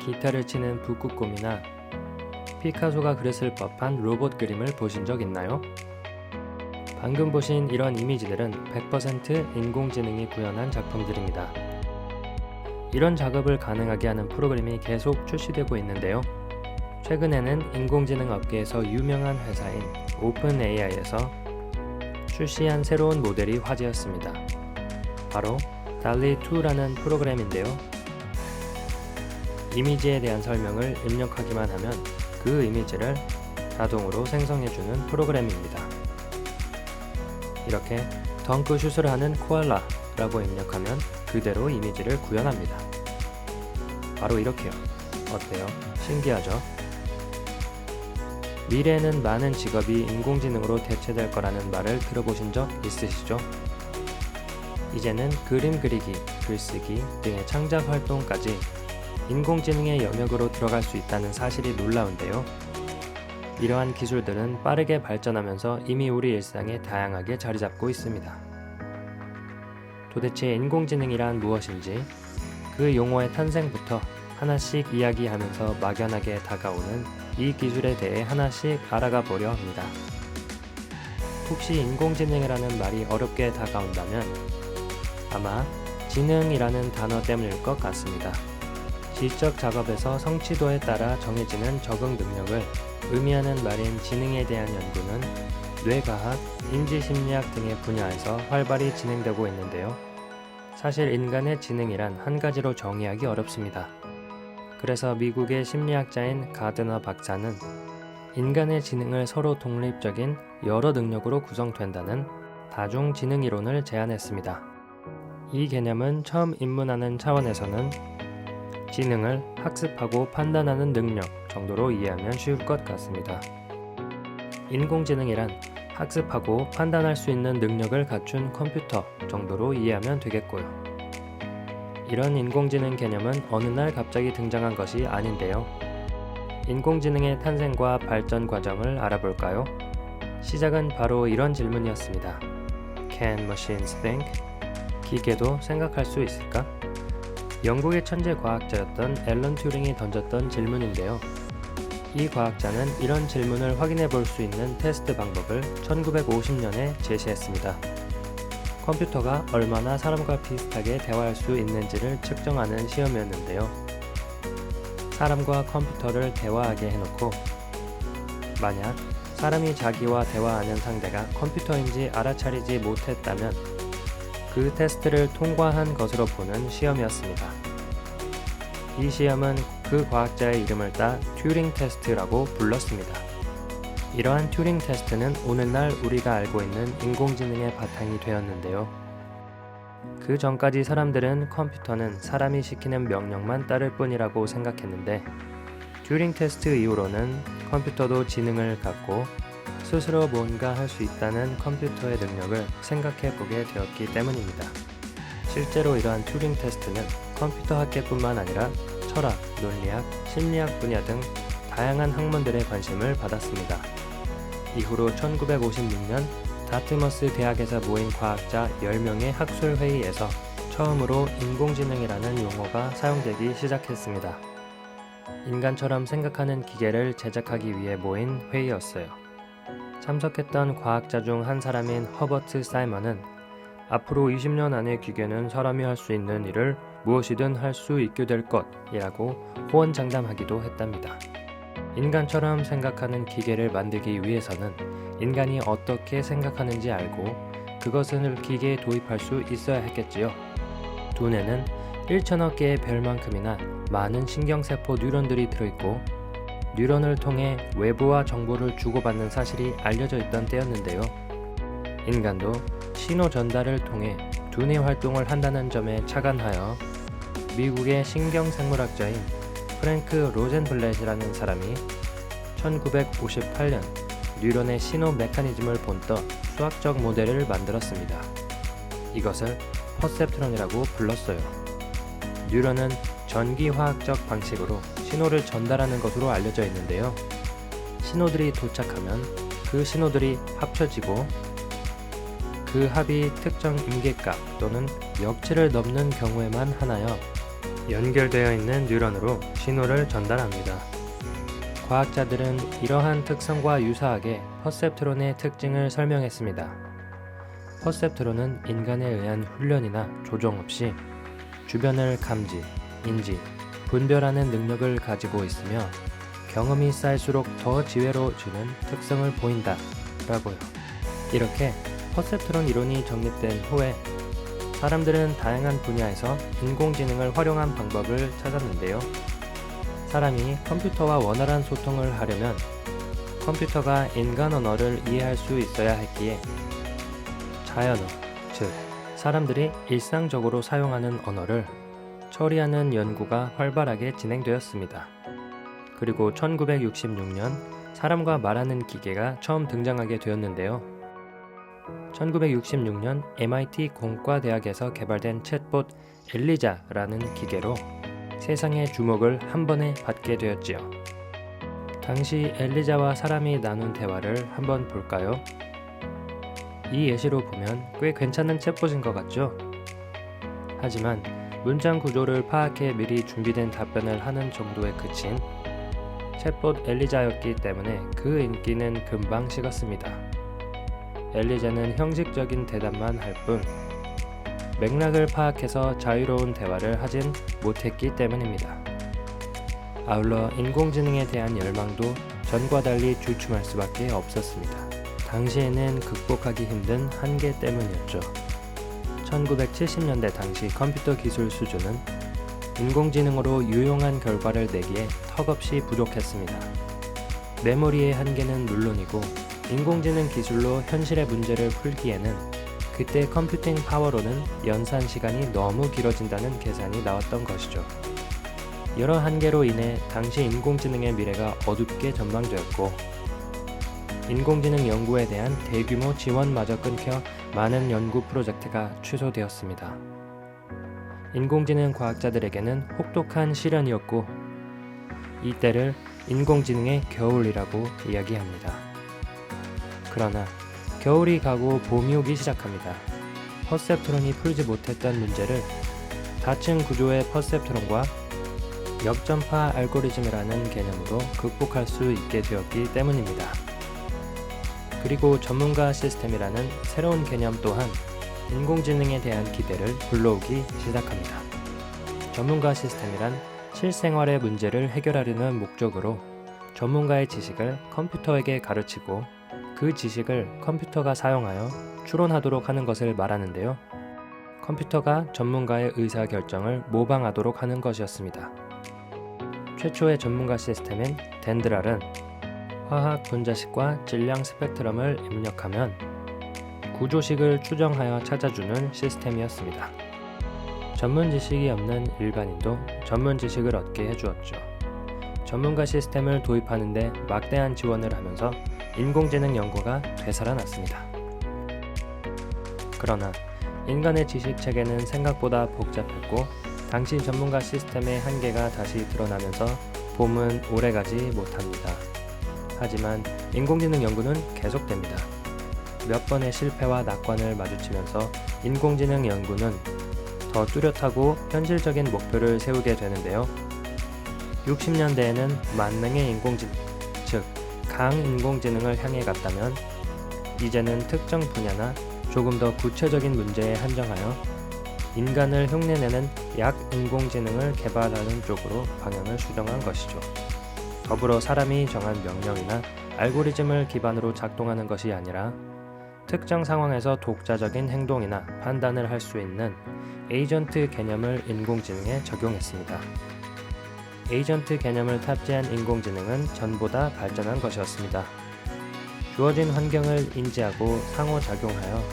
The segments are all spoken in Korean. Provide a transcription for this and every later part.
기타를 치는 북극곰이나 피카소가 그렸을 법한 로봇 그림을 보신 적 있나요? 방금 보신 이런 이미지들은 100% 인공지능이 구현한 작품들입니다. 이런 작업을 가능하게 하는 프로그램이 계속 출시되고 있는데요. 최근에는 인공지능 업계에서 유명한 회사인 오픈AI에서 출시한 새로운 모델이 화제였습니다. 바로 DALL-E 2라는 프로그램인데요. 이미지에 대한 설명을 입력하기만 하면 그 이미지를 자동으로 생성해주는 프로그램입니다. 이렇게 덩크슛을 하는 코알라라고 입력하면 그대로 이미지를 구현합니다. 바로 이렇게요. 어때요? 신기하죠? 미래에는 많은 직업이 인공지능으로 대체될 거라는 말을 들어보신 적 있으시죠? 이제는 그림 그리기, 글쓰기 등의 창작 활동까지 인공지능의 영역으로 들어갈 수 있다는 사실이 놀라운데요. 이러한 기술들은 빠르게 발전하면서 이미 우리 일상에 다양하게 자리 잡고 있습니다. 도대체 인공지능이란 무엇인지 그 용어의 탄생부터 하나씩 이야기하면서 막연하게 다가오는 이 기술에 대해 하나씩 알아가 보려 합니다. 혹시 인공지능이라는 말이 어렵게 다가온다면 아마 지능이라는 단어 때문일 것 같습니다. 지적 작업에서 성취도에 따라 정해지는 적응 능력을 의미하는 말인 지능에 대한 연구는 뇌과학, 인지심리학 등의 분야에서 활발히 진행되고 있는데요. 사실 인간의 지능이란 한 가지로 정의하기 어렵습니다. 그래서 미국의 심리학자인 가드너 박사는 인간의 지능을 서로 독립적인 여러 능력으로 구성된다는 다중지능이론을 제안했습니다. 이 개념은 처음 입문하는 차원에서는 지능을 학습하고 판단하는 능력 정도로 이해하면 쉬울 것 같습니다. 인공지능이란 학습하고 판단할 수 있는 능력을 갖춘 컴퓨터 정도로 이해하면 되겠고요. 이런 인공지능 개념은 어느 날 갑자기 등장한 것이 아닌데요. 인공지능의 탄생과 발전 과정을 알아볼까요? 시작은 바로 이런 질문이었습니다. Can machines think? 기계도 생각할 수 있을까? 영국의 천재 과학자였던 앨런 튜링이 던졌던 질문인데요. 이 과학자는 이런 질문을 확인해 볼 수 있는 테스트 방법을 1950년에 제시했습니다. 컴퓨터가 얼마나 사람과 비슷하게 대화할 수 있는지를 측정하는 시험이었는데요. 사람과 컴퓨터를 대화하게 해놓고 만약 사람이 자기와 대화하는 상대가 컴퓨터인지 알아차리지 못했다면 그 테스트를 통과한 것으로 보는 시험이었습니다. 이 시험은 그 과학자의 이름을 따 튜링 테스트라고 불렀습니다. 이러한 튜링 테스트는 오늘날 우리가 알고 있는 인공지능의 바탕이 되었는데요. 그 전까지 사람들은 컴퓨터는 사람이 시키는 명령만 따를 뿐이라고 생각했는데 튜링 테스트 이후로는 컴퓨터도 지능을 갖고 스스로 뭔가 할 수 있다는 컴퓨터의 능력을 생각해 보게 되었기 때문입니다. 실제로 이러한 튜링 테스트는 컴퓨터 학계뿐만 아니라 철학, 논리학, 심리학 분야 등 다양한 학문들의 관심을 받았습니다. 이후로 1956년 다트머스 대학에서 모인 과학자 10명의 학술 회의에서 처음으로 인공지능이라는 용어가 사용되기 시작했습니다. 인간처럼 생각하는 기계를 제작하기 위해 모인 회의였어요. 참석했던 과학자 중 한 사람인 허버트 사이먼은 앞으로 20년 안에 기계는 사람이 할 수 있는 일을 무엇이든 할 수 있게 될 것이라고 호언장담하기도 했답니다. 인간처럼 생각하는 기계를 만들기 위해서는 인간이 어떻게 생각하는지 알고 그것을 기계에 도입할 수 있어야 했겠지요. 두뇌는 1천억 개의 별만큼이나 많은 신경세포 뉴런들이 들어있고 뉴런을 통해 외부와 정보를 주고받는 사실이 알려져 있던 때였는데요. 인간도 신호 전달을 통해 두뇌 활동을 한다는 점에 착안하여 미국의 신경생물학자인 프랭크 로젠블렛이라는 사람이 1958년 뉴런의 신호 메커니즘을 본떠 수학적 모델을 만들었습니다. 이것을 퍼셉트론이라고 불렀어요. 뉴런은 전기화학적 방식으로 신호를 전달하는 것으로 알려져 있는데요. 신호들이 도착하면 그 신호들이 합쳐지고 그 합이 특정 임계값 또는 역치를 넘는 경우에만 하나여 연결되어 있는 뉴런으로 신호를 전달합니다. 과학자들은 이러한 특성과 유사하게 퍼셉트론의 특징을 설명했습니다. 퍼셉트론은 인간에 의한 훈련이나 조정 없이 주변을 감지, 인지, 분별하는 능력을 가지고 있으며 경험이 쌓일수록 더 지혜로워지는 특성을 보인다 라고요. 이렇게 퍼셉트론 이론이 정립된 후에 사람들은 다양한 분야에서 인공지능을 활용한 방법을 찾았는데요. 사람이 컴퓨터와 원활한 소통을 하려면 컴퓨터가 인간 언어를 이해할 수 있어야 했기에 자연어, 즉 사람들이 일상적으로 사용하는 언어를 처리하는 연구가 활발하게 진행되었습니다. 그리고 1966년 사람과 말하는 기계가 처음 등장하게 되었는데요. 1966년 MIT 공과대학에서 개발된 챗봇 엘리자라는 기계로 세상의 주목을 한 번에 받게 되었지요. 당시 엘리자와 사람이 나눈 대화를 한번 볼까요? 이 예시로 보면 꽤 괜찮은 챗봇인 것 같죠? 하지만 문장 구조를 파악해 미리 준비된 답변을 하는 정도에 그친 챗봇 엘리자였기 때문에 그 인기는 금방 식었습니다. 엘리자는 형식적인 대답만 할 뿐 맥락을 파악해서 자유로운 대화를 하진 못했기 때문입니다. 아울러 인공지능에 대한 열망도 전과 달리 주춤할 수밖에 없었습니다. 당시에는 극복하기 힘든 한계 때문이었죠. 1970년대 당시 컴퓨터 기술 수준은 인공지능으로 유용한 결과를 내기에 턱없이 부족했습니다. 메모리의 한계는 물론이고 인공지능 기술로 현실의 문제를 풀기에는 그때 컴퓨팅 파워로는 연산 시간이 너무 길어진다는 계산이 나왔던 것이죠. 여러 한계로 인해 당시 인공지능의 미래가 어둡게 전망되었고 인공지능 연구에 대한 대규모 지원마저 끊겨 많은 연구 프로젝트가 취소되었습니다. 인공지능 과학자들에게는 혹독한 시련이었고 이때를 인공지능의 겨울이라고 이야기합니다. 그러나 겨울이 가고 봄이 오기 시작합니다. 퍼셉트론이 풀지 못했던 문제를 다층 구조의 퍼셉트론과 역전파 알고리즘이라는 개념으로 극복할 수 있게 되었기 때문입니다. 그리고 전문가 시스템이라는 새로운 개념 또한 인공지능에 대한 기대를 불러오기 시작합니다. 전문가 시스템이란 실생활의 문제를 해결하려는 목적으로 전문가의 지식을 컴퓨터에게 가르치고 그 지식을 컴퓨터가 사용하여 추론하도록 하는 것을 말하는데요. 컴퓨터가 전문가의 의사결정을 모방하도록 하는 것이었습니다. 최초의 전문가 시스템인 덴드랄은 화학 분자식과 질량 스펙트럼을 입력하면 구조식을 추정하여 찾아주는 시스템이었습니다. 전문 지식이 없는 일반인도 전문 지식을 얻게 해주었죠. 전문가 시스템을 도입하는데 막대한 지원을 하면서 인공지능 연구가 되살아났습니다. 그러나 인간의 지식 체계는 생각보다 복잡했고 당시 전문가 시스템의 한계가 다시 드러나면서 봄은 오래가지 못합니다. 하지만 인공지능 연구는 계속됩니다. 몇 번의 실패와 낙관을 마주치면서 인공지능 연구는 더 뚜렷하고 현실적인 목표를 세우게 되는데요. 60년대에는 만능의 인공지능, 즉 강인공지능을 향해 갔다면 이제는 특정 분야나 조금 더 구체적인 문제에 한정하여 인간을 흉내내는 약인공지능을 개발하는 쪽으로 방향을 수정한 것이죠. 더불어 사람이 정한 명령이나 알고리즘을 기반으로 작동하는 것이 아니라 특정 상황에서 독자적인 행동이나 판단을 할 수 있는 에이전트 개념을 인공지능에 적용했습니다. 에이전트 개념을 탑재한 인공지능은 전보다 발전한 것이었습니다. 주어진 환경을 인지하고 상호작용하여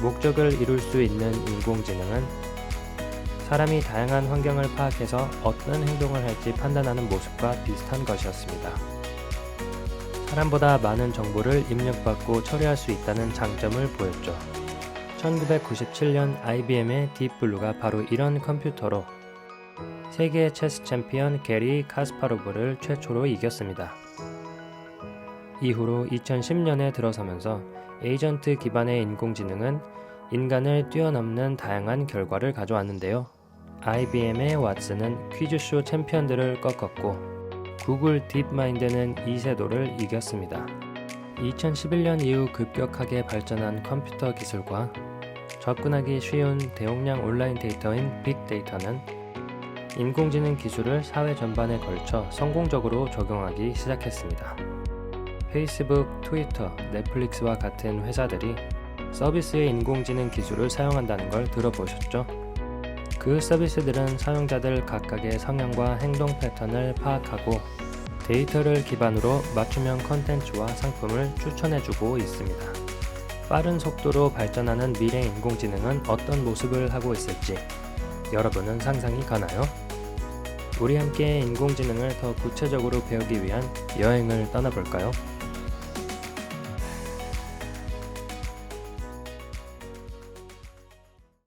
목적을 이룰 수 있는 인공지능은 사람이 다양한 환경을 파악해서 어떤 행동을 할지 판단하는 모습과 비슷한 것이었습니다. 사람보다 많은 정보를 입력받고 처리할 수 있다는 장점을 보였죠. 1997년 IBM의 딥블루가 바로 이런 컴퓨터로 세계 체스 챔피언 게리 카스파로브를 최초로 이겼습니다. 이후로 2010년에 들어서면서 에이전트 기반의 인공지능은 인간을 뛰어넘는 다양한 결과를 가져왔는데요. IBM의 왓슨은 퀴즈쇼 챔피언들을 꺾었고 구글 딥마인드는 이세돌을 이겼습니다. 2011년 이후 급격하게 발전한 컴퓨터 기술과 접근하기 쉬운 대용량 온라인 데이터인 빅데이터는 인공지능 기술을 사회 전반에 걸쳐 성공적으로 적용하기 시작했습니다. 페이스북, 트위터, 넷플릭스와 같은 회사들이 서비스의 인공지능 기술을 사용한다는 걸 들어보셨죠? 그 서비스들은 사용자들 각각의 성향과 행동 패턴을 파악하고 데이터를 기반으로 맞춤형 컨텐츠와 상품을 추천해주고 있습니다. 빠른 속도로 발전하는 미래 인공지능은 어떤 모습을 하고 있을지 여러분은 상상이 가나요? 우리 함께 인공지능을 더 구체적으로 배우기 위한 여행을 떠나볼까요?